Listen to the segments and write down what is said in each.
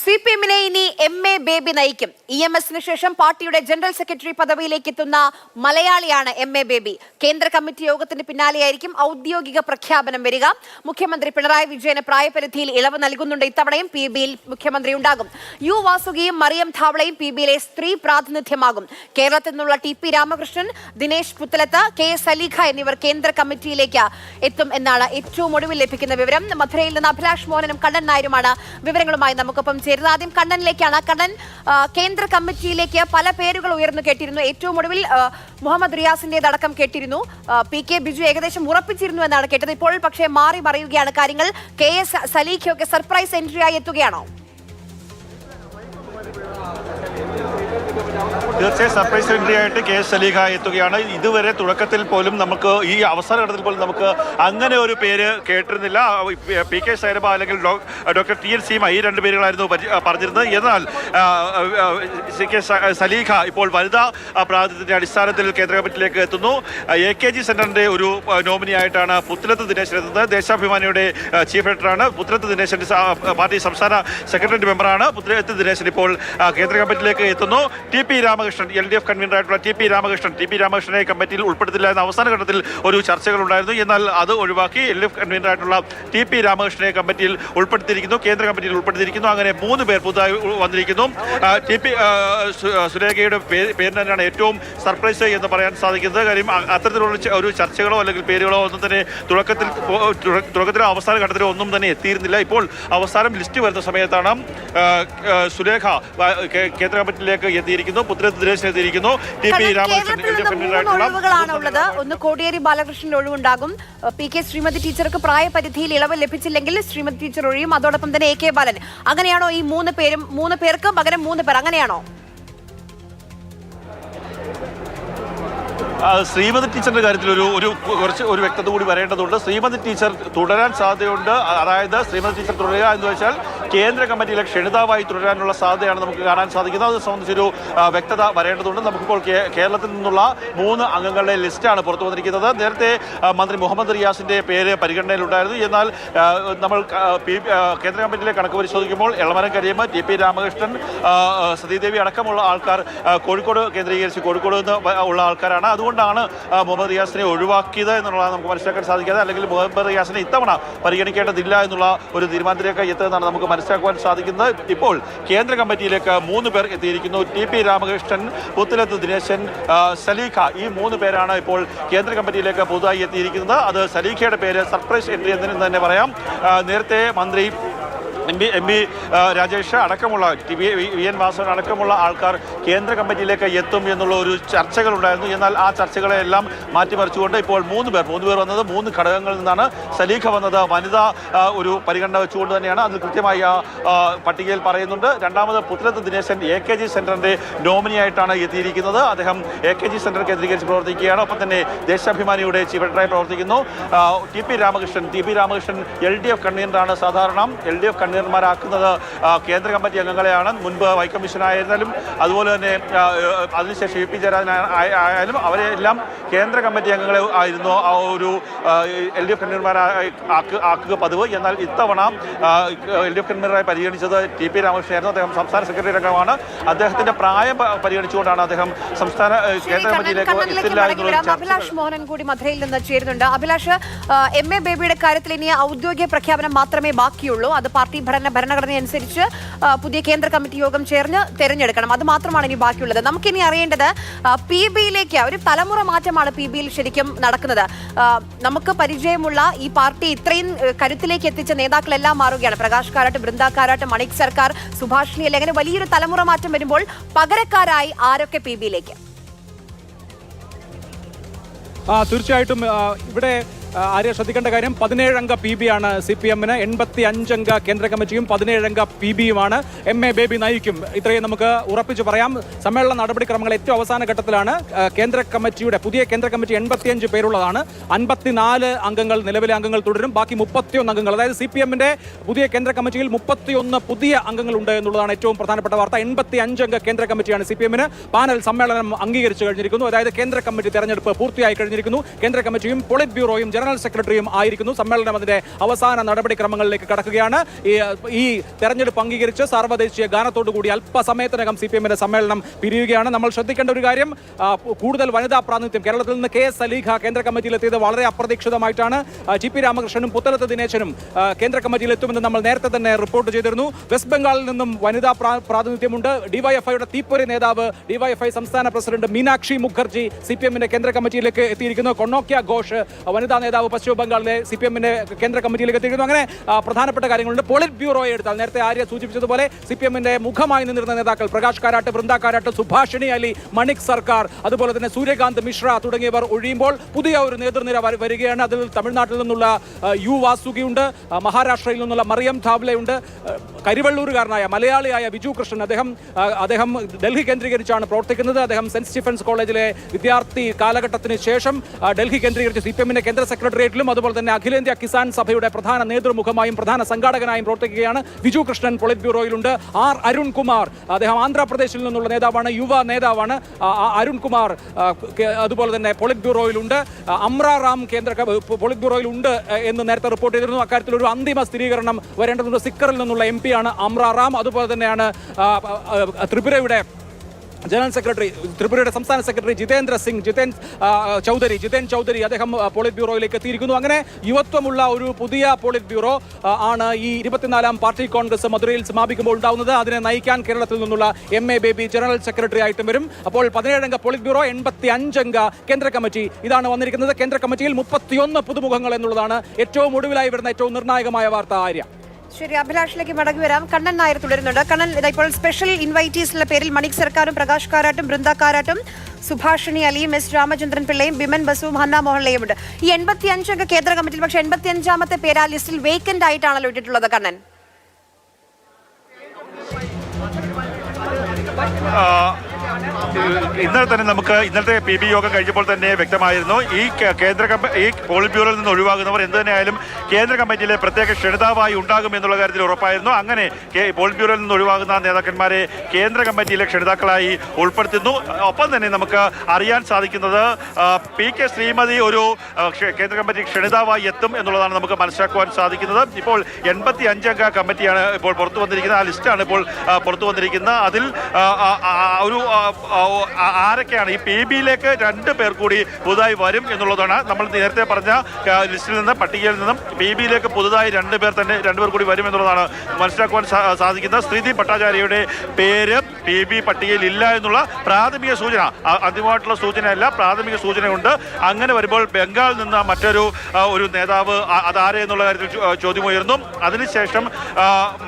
സിപിഎമ്മിനെ ഇനി MA. Baby നയിക്കും. ഇ.എം.എസിന് ശേഷം പാർട്ടിയുടെ ജനറൽ സെക്രട്ടറി പദവിയിലേക്ക് എത്തുന്ന മലയാളിയാണ് എം.എ. ബേബി. കേന്ദ്ര കമ്മിറ്റി യോഗത്തിന് പിന്നാലെയായിരിക്കും ഔദ്യോഗിക പ്രഖ്യാപനം വരിക. മുഖ്യമന്ത്രി പിണറായി വിജയന് പ്രായപരിധിയിൽ ഇളവ് നൽകുന്നുണ്ട്. ഇത്തവണയും പി.ബിയിൽ മുഖ്യമന്ത്രി ഉണ്ടാകും. യു വാസുകിയും മറിയം ധാവളയും പി.ബിയിലെ സ്ത്രീ പ്രാതിനിധ്യമാകും. കേരളത്തിൽ നിന്നുള്ള ടി.പി. രാമകൃഷ്ണൻ, ദിനേശ് പുത്തലത്ത്, കെ. സലീഖ എന്നിവർ കേന്ദ്ര കമ്മിറ്റിയിലേക്ക് എത്തും എന്നാണ് ഏറ്റവും ഒടുവിൽ ലഭിക്കുന്ന വിവരം. മധുരയിൽ നിന്ന് അഭിലാഷ് മോഹനും കണ്ണൻ നായരുമാണ് വിവരങ്ങളുമായി നമുക്കൊപ്പം ചേരുന്നത്. ആദ്യം കണ്ണനിലേക്കാണ്. കണ്ണൻ, കേന്ദ്ര കമ്മിറ്റിയിലേക്ക് പല പേരുകൾ ഉയർന്നു കേട്ടിരുന്നു. ഏറ്റവും ഒടുവിൽ മുഹമ്മദ് റിയാസിന്റേതടക്കം കേട്ടിരുന്നു. പി.കെ. ബിജു ഏകദേശം ഉറപ്പിച്ചിരുന്നു എന്നാണ് കേട്ടത്. ഇപ്പോൾ പക്ഷേ മാറി മറിയുകയാണ് കാര്യങ്ങൾ. കെ. എസ്. സലീഖയൊക്കെ സർപ്രൈസ് എൻട്രിയായി എത്തുകയാണോ? തീർച്ചയായും സർപ്രൈസ് എൻട്രി ആയിട്ട് കെ. എസ്. സലീഖ എത്തുകയാണ്. ഇതുവരെ തുടക്കത്തിൽ പോലും നമുക്ക് ഈ അവസാന ഘട്ടത്തിൽ പോലും നമുക്ക് അങ്ങനെ ഒരു പേര് കേട്ടിരുന്നില്ല. പി.കെ. സൈനബ അല്ലെങ്കിൽ ഡോക്ടർ ടി.എൻ. സീമ, ഈ രണ്ട് പേരുകളായിരുന്നു പറഞ്ഞിരുന്നത്. എന്നാൽ കെ. സലീഖ ഇപ്പോൾ വനിതാ പ്രാതിനിധ്യത്തിന്റെ അടിസ്ഥാനത്തിൽ കേന്ദ്ര കമ്മിറ്റിയിലേക്ക് എത്തുന്നു. AKG സെന്ററിന്റെ ഒരു നോമിനിയായിട്ടാണ് പുത്തലത്ത് ദിനേശൻ എത്തുന്നത്. ദേശാഭിമാനിയുടെ ചീഫ് എഡിറ്ററാണ് പുത്തലത്ത് ദിനേശൻ. പാർട്ടി സംസ്ഥാന സെക്രട്ടറി മെമ്പറാണ് പുത്തലത്ത് ദിനേശൻ. ഇപ്പോൾ കേന്ദ്ര കമ്മിറ്റിയിലേക്ക് എത്തുന്നു. ടി.പി. രാമകൃഷ്ണൻ, LDF കൺവീനറായിട്ടുള്ള ടി.പി. രാമകൃഷ്ണനെ കമ്മിറ്റിയിൽ ഉൾപ്പെടുത്തില്ല എന്ന അവസാന ഘട്ടത്തിൽ ഒരു ചർച്ചകളുണ്ടായിരുന്നു. എന്നാൽ അത് ഒഴിവാക്കി LDF കൺവീനറായിട്ടുള്ള ടി.പി. രാമകൃഷ്ണനെ കമ്മിറ്റിയിൽ ഉൾപ്പെടുത്തിയിരിക്കുന്നു, കേന്ദ്ര കമ്മിറ്റിയിൽ ഉൾപ്പെടുത്തിയിരിക്കുന്നു. അങ്ങനെ 3 പേർ പുതുതായി വന്നിരിക്കുന്നു. ടി.പി. സുരേഖയുടെ പേരിന് തന്നെയാണ് ഏറ്റവും സർപ്രൈസ് എന്ന് പറയാൻ സാധിക്കുന്നത്. കാര്യം അത്തരത്തിലുള്ള ഒരു ചർച്ചകളോ അല്ലെങ്കിൽ പേരുകളോ ഒന്നും തന്നെ തുടക്കത്തിലോ അവസാന ഘട്ടത്തിലോ ഒന്നും തന്നെ എത്തിയിരുന്നില്ല. ഇപ്പോൾ അവസാനം ലിസ്റ്റ് വരുന്ന സമയത്താണ് സുരേഖ കേന്ദ്ര കമ്മിറ്റിയിലേക്ക് എത്തിയിരിക്കുന്നു, പുത്രത്ത് ദിനേശൻ എത്തിയിരിക്കുന്നു. ടി.പി. രാമകൃഷ്ണൻ ഒഴിവുകളാണുള്ളത്. ഒന്ന് കോടിയേരി ബാലകൃഷ്ണന്റെ ഒഴിവുണ്ടാകും. പി.കെ. ശ്രീമതി ടീച്ചർക്ക് പ്രായപരിധിയിൽ ഇളവ് ലഭിച്ചില്ലെങ്കിൽ ശ്രീമതി ടീച്ചർ ഒഴിയും. അതോടൊപ്പം തന്നെ A.K. ബാലൻ. അങ്ങനെയാണോ ഈ 3 പേർക്ക് പകരം 3 പേർ? അങ്ങനെയാണോ? ശ്രീമതി ടീച്ചറിന്റെ കാര്യത്തിൽ ഒരു വ്യക്തത കൂടി വരേണ്ടതുണ്ട്. ശ്രീമതി ടീച്ചർ തുടരാൻ സാധ്യതയുണ്ട്. അതായത് ശ്രീമതി ടീച്ചർ തുടരുക എന്ന് വെച്ചാൽ കേന്ദ്ര കമ്മിറ്റിയിലെ ക്ഷണിതാവായി തുടരാനുള്ള സാധ്യതയാണ് നമുക്ക് കാണാൻ സാധിക്കുന്നത്. അത് സംബന്ധിച്ചൊരു വ്യക്തത വരേണ്ടതുണ്ട്. നമുക്കിപ്പോൾ കേരളത്തിൽ നിന്നുള്ള 3 അംഗങ്ങളുടെ ലിസ്റ്റാണ് പുറത്തു വന്നിരിക്കുന്നത്. നേരത്തെ മന്ത്രി മുഹമ്മദ് റിയാസിന്റെ പേര് പരിഗണനയിലുണ്ടായിരുന്നു. എന്നാൽ നമ്മൾ കേന്ദ്ര കമ്മിറ്റിയിലെ കണക്ക് പരിശോധിക്കുമ്പോൾ എളമരം കരീം, ടി.പി. രാമകൃഷ്ണൻ, സതീദേവി അടക്കമുള്ള ആൾക്കാർ കോഴിക്കോട് കേന്ദ്രീകരിച്ച് കോഴിക്കോട് നിന്ന് ഉള്ള ആൾക്കാരാണ്. അതുകൊണ്ടാണ് മുഹമ്മദ് റിയാസിനെ ഒഴിവാക്കിയത് എന്നുള്ളതാണ് നമുക്ക് മനസ്സിലാക്കാൻ സാധിക്കാതെ. അല്ലെങ്കിൽ മുഹമ്മദ് റിയാസിനെ ഇത്തവണ പരിഗണിക്കേണ്ടതില്ല എന്നുള്ള ഒരു തീരുമാനത്തിലേക്ക് എത്തുന്നതാണ് നമുക്ക് മനസ്സിലാക്കുവാൻ സാധിക്കുന്നത്. ഇപ്പോൾ കേന്ദ്ര കമ്മിറ്റിയിലേക്ക് 3 പേർ എത്തിയിരിക്കുന്നു. ടി.പി. രാമകൃഷ്ണൻ, പുത്തലത്ത് ദിനേശൻ, സലീഖ. ഈ 3 പേരാണ് ഇപ്പോൾ കേന്ദ്ര കമ്മിറ്റിയിലേക്ക് പുതുതായി എത്തിയിരിക്കുന്നത്. അത് സലീഖയുടെ പേര് സർപ്രൈസ് എൻട്രി എന്ന് തന്നെ പറയാം. നേരത്തെ മന്ത്രി എം പി രാജേഷ് അടക്കമുള്ള വി.എൻ. വാസവൻ അടക്കമുള്ള ആൾക്കാർ കേന്ദ്ര കമ്മിറ്റിയിലേക്ക് എത്തും എന്നുള്ള ഒരു ചർച്ചകളുണ്ടായിരുന്നു. എന്നാൽ ആ ചർച്ചകളെല്ലാം മാറ്റിമറിച്ചുകൊണ്ട് ഇപ്പോൾ 3 പേർ വന്നത് 3 ഘടകങ്ങളിൽ നിന്നാണ്. സലീഖ വന്നത് വനിതാ ഒരു പരിഗണന വെച്ചുകൊണ്ട് തന്നെയാണ്. അത് കൃത്യമായി പട്ടികയിൽ പറയുന്നുണ്ട്. രണ്ടാമത് പുത്തലത്ത് ദിനേശൻ AKG സെന്ററിന്റെ നോമിനിയായിട്ടാണ് എത്തിയിരിക്കുന്നത്. അദ്ദേഹം AKG സെന്റർ കേന്ദ്രീകരിച്ച് പ്രവർത്തിക്കുകയാണ്. ഒപ്പം തന്നെ ദേശാഭിമാനിയുടെ ചീഫ് എഡിറ്ററായി പ്രവർത്തിക്കുന്നു. ടി.പി. രാമകൃഷ്ണൻ LDF കൺവീനറാണ്. സാധാരണ LDF കൺവീനർമാരാക്കുന്നത് കേന്ദ്ര കമ്മിറ്റി അംഗങ്ങളെയാണ്. മുൻപ് വൈക്കമ്മീഷനായിരുന്നാലും അതുപോലെ തന്നെ അതിനുശേഷം UP ജയരാജൻ ആയാലും അവരെല്ലാം കേന്ദ്ര കമ്മിറ്റി അംഗങ്ങളെ ആയിരുന്നു ഒരു LDF കൺവീനർമാരായി ആക്കുക പതിവ്. എന്നാൽ ഇത്തവണ LDF കൺവീനറായി പരിഗണിച്ചത് ടി.പി. രാമകൃഷ്ണനായിരുന്നു. അദ്ദേഹം സംസ്ഥാന സെക്രട്ടറി അംഗമാണ്. അദ്ദേഹത്തിന്റെ പ്രായം പരിഗണിച്ചുകൊണ്ടാണ് അദ്ദേഹം സംസ്ഥാന കേന്ദ്ര കമ്മിറ്റിയിലേക്ക് എത്തില്ല എന്നുള്ള. അഭിലാഷ് മോഹനൻ കൂടി മധുരയിൽ നിന്ന് ചേരുന്നുണ്ട്. അഭിലാഷ്, എം.എ. ബേബിയുടെ കാര്യത്തിൽ ഇനി ഔദ്യോഗിക പ്രഖ്യാപനം മാത്രമേ ബാക്കിയുള്ളൂ. അത് പാർട്ടി ഭരണഘടന അനുസരിച്ച് പുതിയ കേന്ദ്ര കമ്മിറ്റി യോഗം ചേർന്ന് തെരഞ്ഞെടുക്കണം. അത് മാത്രമാണ് ഇനി ബാക്കിയുള്ളത്. നമുക്കിനി അറിയേണ്ടത് പി.ബിയിലേക്ക് ഒരു തലമുറ മാറ്റമാണ് പി.ബിയിൽ ശരിക്കും നടക്കുന്നത്. നമുക്ക് പരിചയമുള്ള ഈ പാർട്ടി ഇത്രയും കരുത്തിലേക്ക് എത്തിച്ച നേതാക്കളെല്ലാം മാറുകയാണ്. പ്രകാശ് കാരാട്ട്, ബൃന്ദ കാരാട്ട്, മണിക് സർക്കാർ, സുഭാഷിണി അല്ലെ, അങ്ങനെ വലിയൊരു തലമുറ മാറ്റം വരുമ്പോൾ പകരക്കാരായി ആരൊക്കെ പി.ബിയിലേക്ക്? തീർച്ചയായിട്ടും ഇവിടെ ആര്യ ശ്രദ്ധിക്കേണ്ട കാര്യം 17 അംഗ പി.ബി ആണ് CPM-ന്, 85 അംഗ കേന്ദ്ര കമ്മിറ്റിയും 17 അംഗ പി.ബിയുമാണ്. എം.എ. ബേബി നയിക്കും. ഇത്രയും നമുക്ക് ഉറപ്പിച്ച് പറയാം. സമ്മേളന നടപടിക്രമങ്ങൾ ഏറ്റവും അവസാന ഘട്ടത്തിലാണ്. പുതിയ കേന്ദ്ര കമ്മിറ്റി 85 പേരുള്ളതാണ്. 54 അംഗങ്ങൾ നിലവിലെ അംഗങ്ങൾ തുടരും. ബാക്കി 31 അംഗങ്ങൾ. അതായത് CPM-ന്റെ പുതിയ കേന്ദ്ര കമ്മിറ്റിയിൽ 31 പുതിയ അംഗങ്ങളുണ്ട് എന്നുള്ളതാണ് ഏറ്റവും പ്രധാനപ്പെട്ട വാർത്ത. 85 അംഗ കേന്ദ്ര കമ്മിറ്റിയാണ് CPM-ന്. പാനൽ സമ്മേളനം അംഗീകരിച്ചു കഴിഞ്ഞിരിക്കുന്നു. അതായത് കേന്ദ്ര കമ്മിറ്റി തെരഞ്ഞെടുപ്പ് പൂർത്തിയായി കഴിഞ്ഞിരിക്കുന്നു. കേന്ദ്ര കമ്മിറ്റിയും പൊളിറ്റ് ബ്യൂറോയും ജനറൽ സെക്രട്ടറിയും ആയിരിക്കുന്നു. സമ്മേളനം അതിന്റെ അവസാന നടപടിക്രമങ്ങളിലേക്ക് കടക്കുകയാണ്. ഈ തെരഞ്ഞെടുപ്പ് അംഗീകരിച്ച് സാർവദേശീയ ഗാനത്തോടുകൂടി അല്പസമയത്തിനകം CPM-ന്റെ സമ്മേളനം പിരിയുകയാണ്. നമ്മൾ ശ്രദ്ധിക്കേണ്ട ഒരു കാര്യം, കൂടുതൽ വനിതാ പ്രാതിനിധ്യം കേരളത്തിൽ നിന്ന് KS സലീഖ കേന്ദ്ര കമ്മിറ്റിയിലെത്തിയത് വളരെ അപ്രതീക്ഷിതമായിട്ടാണ്. TP രാമകൃഷ്ണനും പുത്തലത്ത് ദിനേശനും കേന്ദ്ര കമ്മിറ്റിയിൽ എത്തുമെന്ന് നമ്മൾ നേരത്തെ തന്നെ റിപ്പോർട്ട് ചെയ്തിരുന്നു. വെസ്റ്റ് ബംഗാളിൽ നിന്നും വനിതാ പ്രാതിനിധ്യമുണ്ട്. DYFIയുടെ തീപ്പൊരി നേതാവ് DYFI സംസ്ഥാന പ്രസിഡന്റ് മീനാക്ഷി മുഖർജി CPM-ന്റെ കേന്ദ്ര കമ്മിറ്റിയിലേക്ക് എത്തിയിരിക്കുന്നു. കൊണോക്യ ഘോഷ് വനിതാ നേതാവ് പശ്ചിമ ബംഗാളിലെ CPM-ന്റെ കേന്ദ്ര കമ്മിറ്റിയിലേക്ക് എത്തിയിരിക്കുന്നു. അങ്ങനെ പ്രധാനപ്പെട്ട കാര്യങ്ങളുണ്ട്. പോളിറ്റ് ബ്യൂറോയെ എടുത്താൽ നേരത്തെ ആര്യ സൂചിപ്പിച്ചതുപോലെ CPM-ന്റെ മുഖമായി നിന്നിരുന്ന നേതാക്കൾ പ്രകാശ് കാരാട്ട്, വൃന്ദ കാരാട്ട്, സുഭാഷിണി അലി, മണിക് സർക്കാർ, അതുപോലെ തന്നെ സൂര്യകാന്ത് മിശ്ര തുടങ്ങിയവർ ഒഴിയുമ്പോൾ പുതിയ ഒരു നേതൃനിര വരികയാണ്. അതിൽ തമിഴ്നാട്ടിൽ നിന്നുള്ള യു വാസുകിയുണ്ട്, മഹാരാഷ്ട്രയിൽ നിന്നുള്ള മറിയം ധാവ്ലെയുണ്ട്, കരിവള്ളൂരുകാരനായ മലയാളിയായ വിജു കൃഷ്ണൻ, അദ്ദേഹം ഡൽഹി കേന്ദ്രീകരിച്ചാണ് പ്രവർത്തിക്കുന്നത്. അദ്ദേഹം സെന്റ് സ്റ്റീഫൻസ് കോളേജിലെ വിദ്യാർത്ഥി കാലഘട്ടത്തിന് ശേഷം ഡൽഹി കേന്ദ്രീകരിച്ച് CPM-ന്റെ കേന്ദ്ര സെക്രട്ടേറിയറ്റിലും അതുപോലെ തന്നെ അഖിലേന്ത്യാ കിസാൻ സഭയുടെ പ്രധാന നേതൃമുഖമായും പ്രധാന സംഘാടകനായും പ്രവർത്തിക്കുകയാണ്. വിജു കൃഷ്ണൻ പോളിറ്റ് ബ്യൂറോയിലുണ്ട്. അരുൺകുമാർ, അദ്ദേഹം ആന്ധ്രാപ്രദേശിൽ നിന്നുള്ള നേതാവാണ്, യുവ നേതാവാണ്. അരുൺകുമാർ അതുപോലെ തന്നെ പോളിറ്റ് ബ്യൂറോയിലുണ്ട്. അമ്ര റാം കേന്ദ്ര പോളിറ്റ് ബ്യൂറോയിലുണ്ട് എന്ന് നേരത്തെ റിപ്പോർട്ട് ചെയ്തിരുന്നു. അക്കാര്യത്തിൽ ഒരു അന്തിമ സ്ഥിരീകരണം വരേണ്ടതുണ്ട്. സിക്കറിൽ നിന്നുള്ള MP ആണ് അമ്ര റാം. അതുപോലെ തന്നെയാണ് ത്രിപുരയുടെ ജനറൽ സെക്രട്ടറി, ത്രിപുരയുടെ സംസ്ഥാന സെക്രട്ടറി ജിതേൻ ചൗധരി, അദ്ദേഹം പോളിറ്റ് ബ്യൂറോയിലേക്ക് എത്തിയിരിക്കുന്നു. അങ്ങനെ യുവത്വമുള്ള ഒരു പുതിയ പോളിറ്റ് ബ്യൂറോ ആണ് ഈ 24ാം പാർട്ടി കോൺഗ്രസ് മധുരയിൽ സമാപിക്കുമ്പോൾ ഉണ്ടാവുന്നത്. അതിനെ നയിക്കാൻ കേരളത്തിൽ നിന്നുള്ള MA ബേബി ജനറൽ സെക്രട്ടറി ആയിട്ടും വരും. അപ്പോൾ 17-അംഗ പോളിറ്റ് ബ്യൂറോ, 85-അംഗ കേന്ദ്ര കമ്മിറ്റി, ഇതാണ് വന്നിരിക്കുന്നത്. കേന്ദ്ര കമ്മിറ്റിയിൽ 31 പുതുമുഖങ്ങൾ എന്നുള്ളതാണ് ഏറ്റവും ഒടുവിലായി വരുന്ന ഏറ്റവും നിർണായകമായ വാർത്ത. ആര്യ, ശരി, അഭിലാഷിലേക്ക് മടങ്ങി വരാം. കണ്ണൻ നായർ തുടരുന്നുണ്ട്. കണ്ണൻ, ഇപ്പോൾ സ്പെഷ്യൽ ഇൻവൈറ്റീസിന്റെ പേരിൽ മണിക് സർക്കാരും പ്രകാശ് കാരാട്ടും വൃന്ദ കാരാട്ടും സുഭാഷിണി അലിയും S രാമചന്ദ്രൻ പിള്ളയും ബിമൻ ബസുവും ഹന്ന മോഹൻലയും ഉണ്ട്. ഈ 85-അംഗ കേന്ദ്ര കമ്മിറ്റിയിൽ പക്ഷേ 85-ാമത്തെ പേര് ആ ലിസ്റ്റിൽ വേക്കന്റ് ആയിട്ടാണല്ലോ ഇട്ടിട്ടുള്ളത്. കണ്ണൻ, ഇന്നലെ തന്നെ നമുക്ക് ഇന്നത്തെ PB യോഗം കഴിഞ്ഞപ്പോൾ തന്നെ വ്യക്തമായിരുന്നു, ഈ പോളിറ്റ് ബ്യൂറോയിൽ നിന്ന് ഒഴിവാകുന്നവർ എന്ത് തന്നെയായാലും കേന്ദ്ര കമ്മിറ്റിയിലെ പ്രത്യേക ക്ഷണിതാവായി ഉണ്ടാകും എന്നുള്ള കാര്യത്തിൽ ഉറപ്പായിരുന്നു. അങ്ങനെ പോളിറ്റ് ബ്യൂറോയിൽ നിന്ന് ഒഴിവാകുന്ന നേതാക്കന്മാരെ കേന്ദ്ര കമ്മിറ്റിയിലെ ക്ഷണിതാക്കളായി ഉൾപ്പെടുത്തുന്നു. ഒപ്പം തന്നെ നമുക്ക് അറിയാൻ സാധിക്കുന്നത് PK ശ്രീമതി ഒരു കേന്ദ്ര കമ്മിറ്റി ക്ഷണിതാവായി എത്തും എന്നുള്ളതാണ് നമുക്ക് മനസ്സിലാക്കുവാൻ സാധിക്കുന്നത്. ഇപ്പോൾ 85-അംഗ കമ്മിറ്റിയാണ് ഇപ്പോൾ പുറത്തു വന്നിരിക്കുന്നത്. ആ ലിസ്റ്റാണ് ഇപ്പോൾ പുറത്തു വന്നിരിക്കുന്നത്. അതിൽ ഒരു ആരൊക്കെയാണ് ഈ PB-യിലേക്ക് 2 പേർ കൂടി പുതുതായി വരും എന്നുള്ളതാണ്. നമ്മൾ നേരത്തെ പറഞ്ഞ ലിസ്റ്റിൽ നിന്ന്, പട്ടികയിൽ നിന്നും PB-യിലേക്ക് പുതുതായി 2 പേർ കൂടി വരും എന്നുള്ളതാണ് മനസ്സിലാക്കുവാൻ സാധിക്കുന്നത്. സ്ത്രീതി ഭട്ടാചാര്യയുടെ പേര് PB പട്ടികയിൽ ഇല്ല എന്നുള്ള പ്രാഥമിക സൂചന, അന്തിമമായിട്ടുള്ള സൂചനയല്ല, പ്രാഥമിക സൂചനയുണ്ട്. അങ്ങനെ വരുമ്പോൾ ബംഗാളിൽ നിന്ന് മറ്റൊരു നേതാവ് അതാരെ എന്നുള്ള കാര്യത്തിൽ ചോദ്യമുയർന്നു. അതിനുശേഷം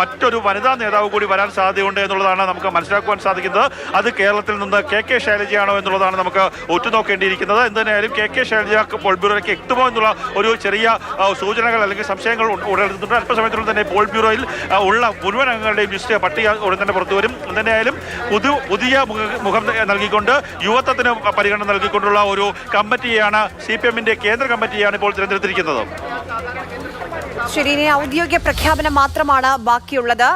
മറ്റൊരു വനിതാ നേതാവ് കൂടി വരാൻ സാധ്യതയുണ്ട് എന്നുള്ളതാണ് നമുക്ക് മനസ്സിലാക്കുവാൻ സാധിക്കുന്നത്. അത് കേരളത്തിൽ നിന്ന് KK ശൈലജയാണോ എന്നുള്ളതാണ് നമുക്ക് ഉറ്റുനോക്കേണ്ടിയിരിക്കുന്നത്. എന്തായാലും KK ശൈലജ പോളിറ്റ് ബ്യൂറോയിലേക്ക് എത്തുമോ എന്നുള്ള ഒരു ചെറിയ സൂചനകൾ അല്ലെങ്കിൽ സംശയങ്ങൾ ഉടലെടുത്തിട്ടുണ്ട്. അല്പസമയത്തിനുള്ളിൽ തന്നെ പോളിറ്റ് ബ്യൂറോയിൽ ഉള്ള മുഴുവൻ അംഗങ്ങളുടെയും ലിസ്റ്റ് പട്ടിക ഉടൻ തന്നെ പുറത്തു വരും. എന്തായാലും പുതിയ മുഖം നൽകിക്കൊണ്ട്, യുവത്വത്തിന് പരിഗണന നൽകിക്കൊണ്ടുള്ള ഒരു കമ്മിറ്റിയാണ്, CPM-ന്റെ കേന്ദ്ര കമ്മിറ്റിയാണ് ഇപ്പോൾ തിരഞ്ഞെടുത്തിരിക്കുന്നത്. ശരി, ഇനി ഔദ്യോഗിക പ്രഖ്യാപനം മാത്രമാണ് ബാക്കിയുള്ളത്.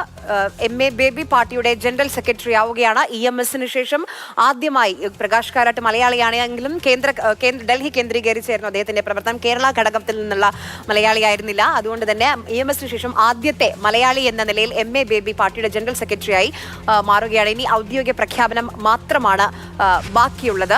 MA ബേബി പാർട്ടിയുടെ ജനറൽ സെക്രട്ടറി ആവുകയാണ്. EMS-ന് ശേഷം ആദ്യമായി പ്രകാശ് കാരാട്ട് മലയാളിയാണെങ്കിലും ഡൽഹി കേന്ദ്രീകരിച്ചായിരുന്നു അദ്ദേഹത്തിന്റെ പ്രവർത്തനം. കേരള ഘടകത്തിൽ നിന്നുള്ള മലയാളിയായിരുന്നില്ല. അതുകൊണ്ട് തന്നെ EMS-ന് ശേഷം ആദ്യത്തെ മലയാളി എന്ന നിലയിൽ MA ബേബി പാർട്ടിയുടെ ജനറൽ സെക്രട്ടറിയായി മാറുകയാണ്. ഇനി ഔദ്യോഗിക പ്രഖ്യാപനം മാത്രമാണ് ബാക്കിയുള്ളത്.